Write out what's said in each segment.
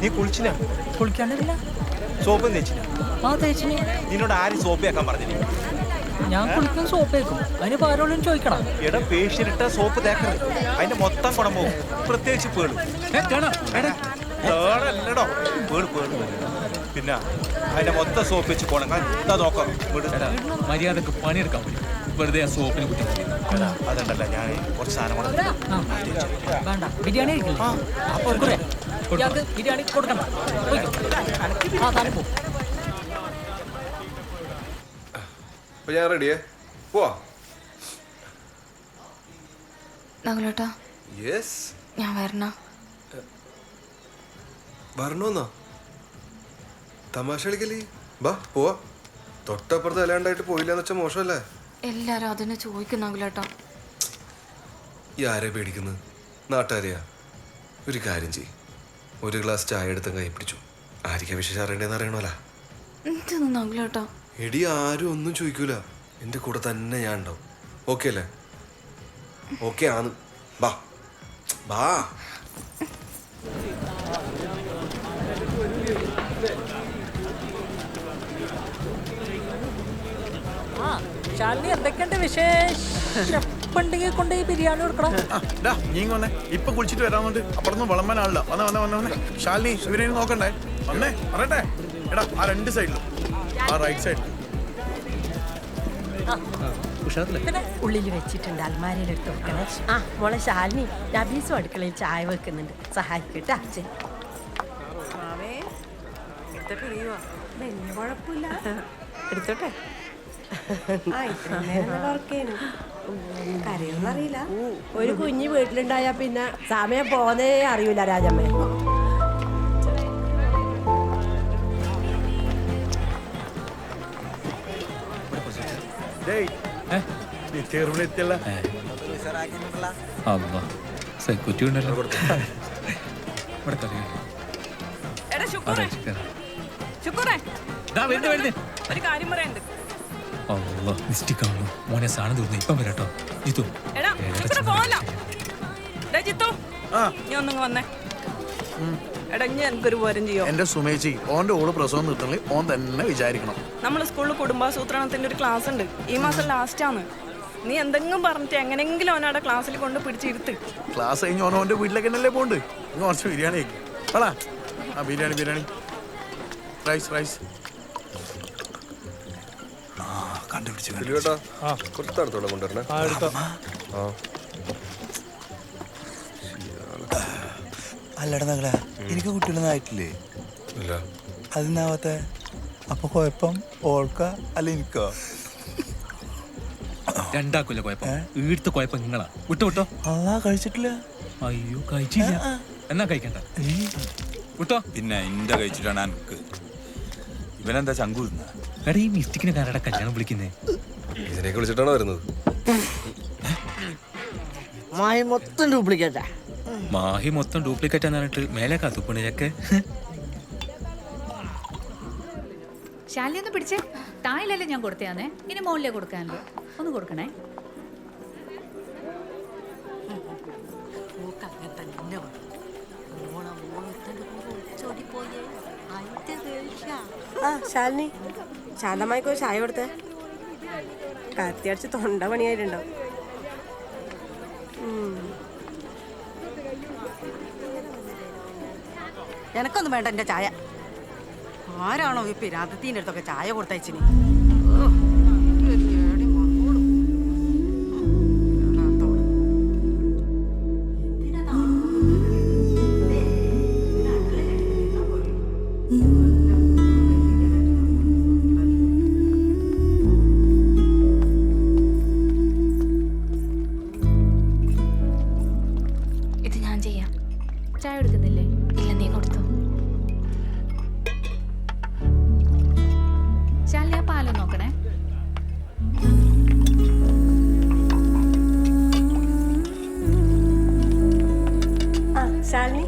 നീ കുളിച്ചില്ല? കുളിക്കാണ്ടില്ല. സോപ്പ് തേച്ചില്ല? ആ തേച്ചിന്. നിന്നോട് ആരും സോപ്പ് വെക്കാൻ പറഞ്ഞില്ല? ഞാൻ കുളിക്കും സോപ്പ് വെക്കും. അതിന് പാരോളും ചോദിക്കണം. എടാ പേഷ്യനിട്ട സോപ്പ് തേക്കരുത്, അതിന്റെ മൊത്തം കുണം പോകും. പ്രത്യേകിച്ച് പേള് അല്ലടോ, പേള് പേള്. പിന്നെ അതിന്റെ മൊത്തം സോപ്പ് വെച്ച് പോണം. എന്താ നോക്കാം മര്യാദക്ക് പണിയെടുക്കാൻ പറ്റും. വെറുതെ ആ സോപ്പിനെ കുറ്റി അതുണ്ടല്ല, ഞാൻ കുറച്ച് സാധനം വേണ്ട. ബിരിയാണി ബിരിയാണി കൊടുക്കണ്ട. ഞാൻ റെഡിയേ, പോവാ. നകുലേട്ടാ, യെസ്, ഞാൻ വരണോന്നാ? തമാശ കളിക്കല്ലേ? ബാ പോവാ. തൊട്ടപ്പുറത്ത് അല്ലാണ്ടായിട്ട് പോയില്ലെന്ന് വെച്ചാൽ മോശമല്ലേ? എല്ലാരും അതിനെ ചോദിക്കും നകുലേട്ടാ. ഈ ആരെ പേടിക്കുന്നത്? നാട്ടുകാരെയാ? ഒരു കാര്യം ചെയ്യ്, ഒരു ഗ്ലാസ് ചായ എടുത്ത് കൈ പിടിച്ചു. ആരിക്കാ വിശേഷം അറിയണ്ടേന്ന് അറിയണമല്ല. എന്തൊന്നും നകുലേട്ടാ? എടി, ആരും ഒന്നും ചോദിക്കൂല. എൻ്റെ കൂടെ തന്നെ ഞാൻ ഉണ്ടാവും. ഓക്കെ അല്ലേ? ഓക്കെ ആണ്. ബാ ബാ. ശാലിനി, എന്തൊക്കെയുണ്ട് വിശേഷണ്ടെങ്കിൽ കൊണ്ട് ഈ ബിരിയാണി കൊടുക്കണം. നീങ്ങ ഇപ്പൊ കുളിച്ചിട്ട് വരാന്നുണ്ട്. അപ്പുറത്ത് വിളമ്പാനാളില്ല. വന്നേ ശാലിനി, ഇവരെ നോക്കണ്ടേ? വന്നേ പറയട്ടെ. എടാ, ആ രണ്ട് സൈഡിലും, ആ റൈറ്റ് സൈഡിൽ പിന്നെ ഉള്ളിൽ വെച്ചിട്ടുണ്ട്, അൽമാരയിൽ എടുത്ത് വെക്കണേ. ആ മോളെ ശാലിനി, നബീസും അടുക്കളയിൽ ചായ വെക്കുന്നുണ്ട്, സഹായിക്കട്ടെ. അച്ഛൻ വലിയ കുഴപ്പമില്ല, എടുത്തോട്ടെ. കരയൊന്നറിയില്ല. ഒരു കുഞ്ഞ് വീട്ടിലുണ്ടായാ പിന്നെ സമയം പോന്നേ അറിയൂല രാജമ്മേ. മോനെ സാധനം തീർന്നു. ഇപ്പം വരാട്ടോ. എന്റെ സുമേച്ചി, ഓന്റെ ഓള് പ്രസവം നിർത്തണേ ഓൻ തന്നെ വിചാരിക്കണം. നമ്മള് സ്കൂളിൽ കുടുംബാസൂത്രണത്തിന്റെ ഒരു ക്ലാസ് ഉണ്ട്. ഈ മാസം ലാസ്റ്റ് ആണ്. നീ എന്തെങ്കിലും പറഞ്ഞിട്ട് എങ്ങനെങ്കിലും അവനവിടെ ക്ലാസ്സിൽ കൊണ്ട് പിടിച്ചിരുത്ത്. ക്ലാസ് കഴിഞ്ഞ് ഓനോന്റെ വീട്ടിലേക്ക് തന്നെയല്ലേ പോണ്ട്. കുറച്ച് ബിരിയാണി ആടാ. ആ ബിരിയാണി റൈസ് കൊണ്ടുവരണേ. അല്ലടാ നങ്ങളെ, എനിക്ക് കുട്ടികളൊന്നും ആയിട്ടില്ലേ? അതിനാവത്തെ. അപ്പൊ കുഴപ്പം ഓൾക്ക അല്ല എനിക്കോ? രണ്ടാക്കില്ല കുഴപ്പം. വീട്ടിൽ കുഴപ്പം നിങ്ങളാ. വിട്ടോ. കഴിച്ചിട്ടില്ല. അയ്യോ, കഴിച്ചില്ല. എന്നാ കഴിക്കണ്ട. വിട്ടോ. പിന്നെ എന്റെ കഴിച്ചിട്ടാണ് എനിക്ക്. ഇവനെന്താ ചങ്കു? എടാ, ഈ മിസ്റ്റിക്കിനെ കാരടാ കല്യാണം വിളിക്കുന്നേ? ഇതിനൊക്കെ വിളിച്ചിട്ടാണോ വരുന്നത്? മാഹി മൊത്തം ഡ്യൂപ്ലിക്കേറ്റാ. മാഹി മൊത്തം ഡ്യൂപ്ലിക്കേറ്റ് എന്നിട്ട് മേലെ കാത്തുപ്പണിയൊക്കെ. ശാലിനി ഒന്ന് പിടിച്ചേ. താഴെയല്ലേ ഞാൻ കൊടുത്തയാന്നേ, ഇനി മുകളിലേ കൊടുക്കാനല്ലോ. ഒന്ന് കൊടുക്കണേ. ശാലിനി, ശാന്തമായിക്കോ ചായ കൊടുത്തേ. കത്തിയടിച്ച് തൊണ്ട പണിയായിട്ടുണ്ടോ? എനക്കൊന്നും വേണ്ട എന്റെ ചായ. ആരാണോ ഈ പിരാതത്തിന്റെ അടുത്തൊക്കെ ചായ കൊടുത്തയച്ചിന്? ഇത് ഞാൻ ചെയ്യാം. ചായ എടുക്കുന്നില്ലേ? ഇല്ല, നീ കൊടുത്തു. ശാലിനി, ആ പാലം നോക്കണേ. ശാലിനി,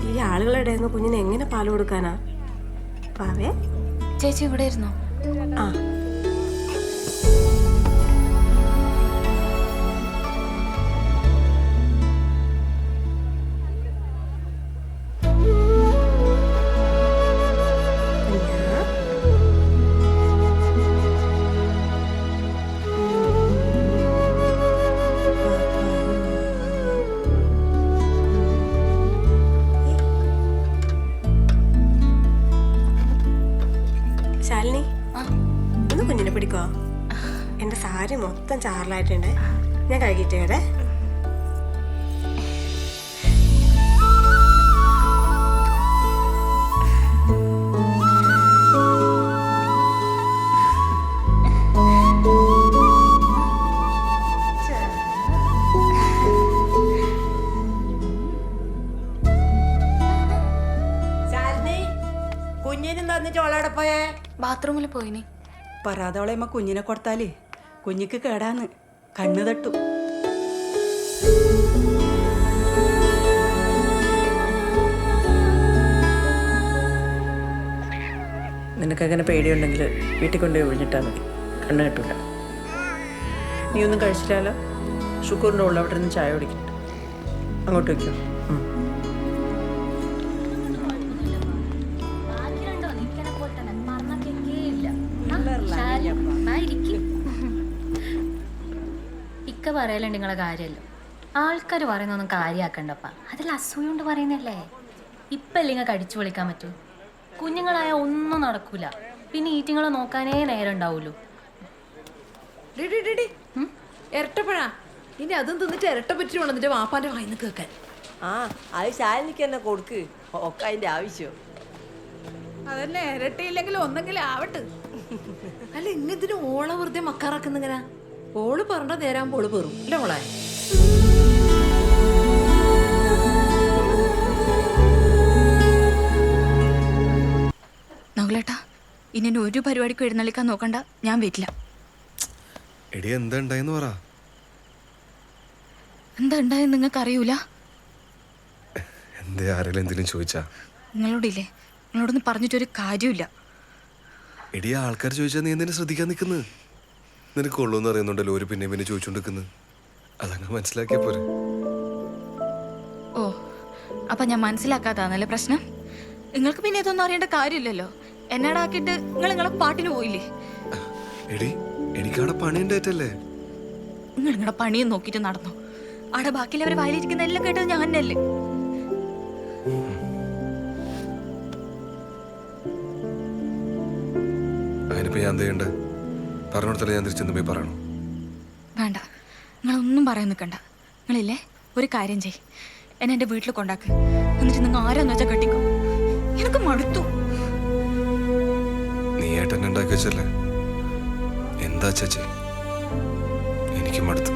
ഈ ആളുകളുടെ കുഞ്ഞിന് എങ്ങനെ പാല് കൊടുക്കാനാ? പാവേ, ചേച്ചി ഇവിടെ ഇരുന്നോ? ആ ചാറിലായിട്ടുണ്ട്. ഞാൻ കഴുകിയിട്ടേ വരെ. കുഞ്ഞിനും തന്നിട്ട് ഓളവിടെ പോയേ? ബാത്റൂമിൽ പോയിനി. പരാതോളയമ്മ കുഞ്ഞിനെ കൊടുത്താല് കുഞ്ഞിക്ക് കേടാന്ന്, കണ്ണ് തട്ടും. നിനക്കങ്ങനെ പേടിയുണ്ടെങ്കിൽ വീട്ടിൽ കൊണ്ടുപോയി ഒഴിഞ്ഞിട്ടാൽ മതി, കണ്ണ് കിട്ടൂല. നീ ഒന്നും കഴിച്ചില്ലല്ലോ? ഷുക്കൂറിൻ്റെ ഉള്ള അവിടെ നിന്ന് ചായ കുടിക്കട്ടെ. അങ്ങോട്ട് വയ്ക്കോ. ഇക്ക പറയലുണ്ട് നിങ്ങളെ കാര്യമല്ലോ. ആൾക്കാർ പറയുന്നൊന്നും കാര്യമാക്കണ്ടപ്പ, അതിൽ അസൂയ കൊണ്ട് പറയുന്നല്ലേ. ഇപ്പം അല്ലെങ്കിൽ കടിച്ചു വിളിക്കാൻ പറ്റൂ. കുഞ്ഞുങ്ങളായ ഒന്നും നടക്കൂല. പിന്നെ ഈറ്റിങ്ങളെ നോക്കാനേ നേരം ഉണ്ടാവുള്ളൂ. ഇരട്ടപ്പഴാ ഇനി അതും തിന്നിട്ട് ഇരട്ട പറ്റി വേണം നിന്റെ വാപ്പാന്റെ വായിന്ന് കേൾക്കാൻ. ആ അത് ശാലിനിക്ക് തന്നെ കൊടുക്ക്, ഒക്കെ അതിന്റെ ആവശ്യം. അതന്നെ, ഇരട്ടയില്ലെങ്കിലും ഒന്നെങ്കിലും ആവട്ടെ. അല്ല ഇങ്ങനത്തിന് ഓളെ വെറുതെ മക്കാറാക്കുന്നിങ്ങനെ. ഓള് പറഞ്ഞ നേരാകുമ്പോൾ ഓള് പെറും അല്ലേ മോളെ? നകുലേട്ടാ, ഇനി ഒരു പരിപാടിക്കും എഴുന്നള്ളിക്കാൻ നോക്കണ്ട, ഞാൻ വരില്ല. എടി എന്താ ഉണ്ടായെന്ന് പറ. എന്താ ഉണ്ടായെന്ന് നിങ്ങൾക്ക് അറിയൂല? എന്തേ ആരെങ്കിലും എന്തെങ്കിലും ചോദിച്ചാ? നിങ്ങളോടില്ലേ, നിങ്ങളോടൊന്നും പറഞ്ഞിട്ടൊരു കാര്യമില്ല. എടി ആൾക്കാർ ചോദിച്ചാൽ നീ എന്തിനാ ശ്രദ്ധിക്കാൻ നിൽക്കുന്നത്? നിനക്ക് കൊള്ളൂന്ന് അറിയുന്നുണ്ടല്ലോ ഒരു പിന്നെ പിന്നെ ചോദിച്ചോണ്ടിരിക്കുന്നത്. അതങ്ങ് മനസ്സിലാക്കിയ പോരെ. ഓ, അപ്പൊ ഞാൻ മനസ്സിലാക്കാത്താന്നല്ലേ പ്രശ്നം? നിങ്ങൾക്ക് പിന്നെ ഇതൊന്നും അറിയേണ്ട കാര്യമില്ലല്ലോ. എന്നാടാക്കിയിട്ട് നിങ്ങൾ നിങ്ങളെ പാട്ടിന് പോയില്ലേ? എടി എനിക്കവിടെ പണിയുണ്ടായിട്ടല്ലേ. നിങ്ങൾ നിങ്ങളുടെ പണിയും നോക്കിയിട്ട് നടന്നു. അവിടെ ബാക്കിയുള്ളവർ വായിലിരിക്കുന്ന എല്ലാം കേട്ടത് ഞാൻ തന്നെയല്ലേ. അതിനിപ്പോ ഞാൻ എന്ത് ചെയ്യണ്ട? പറഞ്ഞോടത്തല്ലേ ഞാൻ തിരിച്ചെന്ന് പോയി പറയണോ? വേണ്ട, നിങ്ങളൊന്നും പറയാൻ നിൽക്കണ്ട. നിങ്ങളില്ലേ, ഒരു കാര്യം ചെയ്, എന്നെ എൻ്റെ വീട്ടിൽ കൊണ്ടാക്ക്. എന്നിട്ട് നിങ്ങൾ ആരാന്ന് വെച്ചാൽ കെട്ടിക്കോ. എനിക്ക് മടുത്തു. നീ ഏട്ടൻ ഉണ്ടാക്കി വെച്ചല്ലേ? എന്താ ചേച്ചി, എനിക്ക് മടുത്തു.